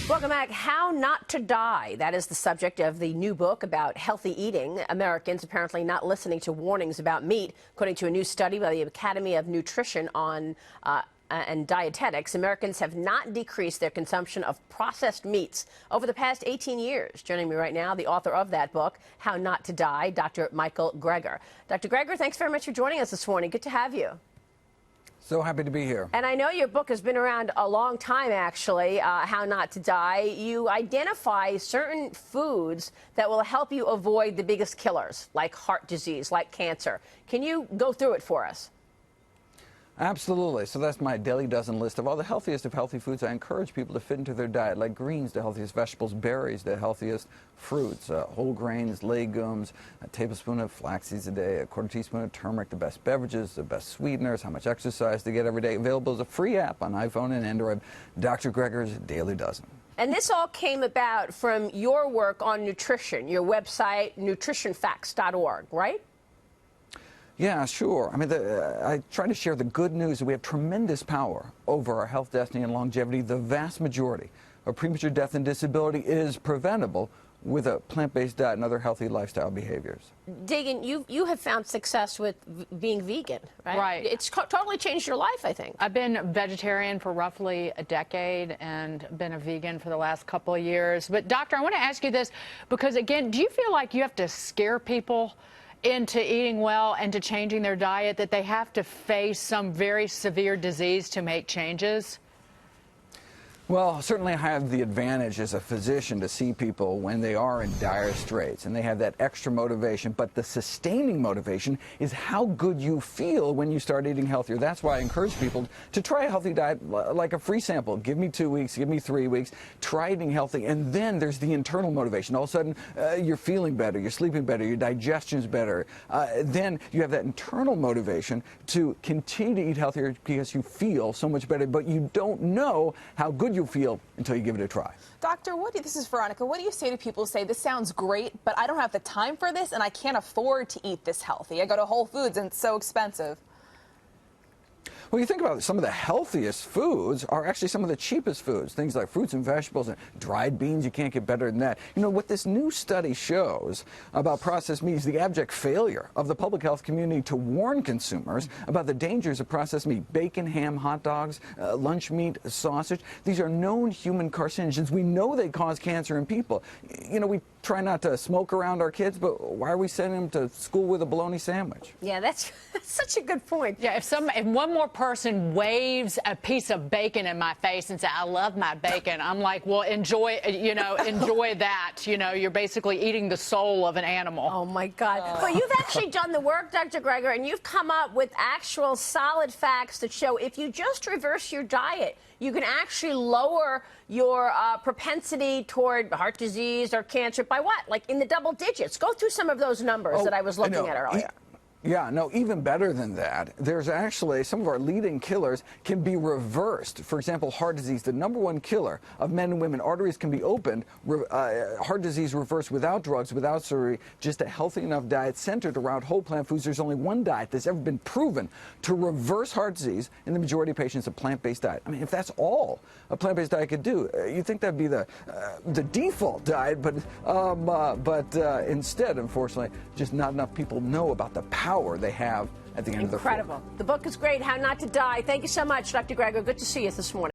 Welcome back. How Not to Die. That is the subject of the new book about healthy eating. Americans apparently not listening to warnings about meat. According to a new study by the Academy of Nutrition and Dietetics, Americans have not decreased their consumption of processed meats over the past 18 years. Joining me right now, the author of that book, How Not to Die, Dr. Michael Greger. Dr. Greger, thanks very much for joining us this morning. Good to have you. So happy to be here. And I know your book has been around a long time, actually, How Not to Die. You identify certain foods that will help you avoid the biggest killers, like heart disease, like cancer. Can you go through it for us? Absolutely. So that's my daily dozen list of all the healthiest of healthy foods I encourage people to fit into their diet, like greens, the healthiest vegetables, berries, the healthiest fruits, whole grains, legumes, a tablespoon of flax seeds a day, a quarter teaspoon of turmeric, the best beverages, the best sweeteners, how much exercise to get every day. Available as a free app on iPhone and Android, Dr. Greger's Daily Dozen. And this all came about from your work on nutrition, your website, nutritionfacts.org, right? Yeah, sure. I mean, I try to share the good news that we have tremendous power over our health, destiny, and longevity. The vast majority of premature death and disability is preventable with a plant-based diet and other healthy lifestyle behaviors. Dagan, you have found success with being vegan, right? Right. It's totally changed your life, I think. I've been vegetarian for roughly a decade and been a vegan for the last couple of years. But, doctor, I want to ask you this because, again, do you feel like you have to scare people into eating well and to changing their diet, that they have to face some very severe disease to make changes? Well, certainly I have the advantage as a physician to see people when they are in dire straits and they have that extra motivation, but the sustaining motivation is how good you feel when you start eating healthier. That's why I encourage people to try a healthy diet like a free sample. Give me 2 weeks, give me 3 weeks, try eating healthy, and then there's the internal motivation. All of a sudden, you're feeling better, you're sleeping better, your digestion's better. Then you have that internal motivation to continue to eat healthier because you feel so much better, but you don't know how good you feel until you give it a try. Doctor, this is Veronica. What do you say to people who say, this sounds great, but I don't have the time for this and I can't afford to eat this healthy? I go to Whole Foods and it's so expensive. Well, you think about it, some of the healthiest foods are actually some of the cheapest foods. Things like fruits and vegetables and dried beans, you can't get better than that. You know, what this new study shows about processed meat is the abject failure of the public health community to warn consumers about the dangers of processed meat. Bacon, ham, hot dogs, lunch meat, sausage. These are known human carcinogens. We know they cause cancer in people. You know, we try not to smoke around our kids, but why are we sending them to school with a bologna sandwich? Yeah, that's such a good point. Yeah, if one more person waves a piece of bacon in my face and say, I love my bacon, I'm like, well, enjoy that. You know, you're basically eating the soul of an animal. Oh, my God. Well, you've actually done the work, Dr. Greger, and you've come up with actual solid facts that show if you just reverse your diet, you can actually lower your propensity toward heart disease or cancer by what? Like in the double digits. Go through some of those numbers that I was looking at earlier. Yeah, no, even better than that. There's actually some of our leading killers can be reversed. For example, heart disease, the #1 killer of men and women. Arteries can be opened. Heart disease reversed without drugs, without surgery, just a healthy enough diet centered around whole plant foods. There's only one diet that's ever been proven to reverse heart disease in the majority of patients, a plant-based diet. I mean, if that's all a plant-based diet could do, you'd think that'd be the default diet, but instead, unfortunately, just not enough people know about the power they have at the end of the Incredible. The book is great, How Not to Die. Thank you so much, Dr. Greger. Good to see you this morning.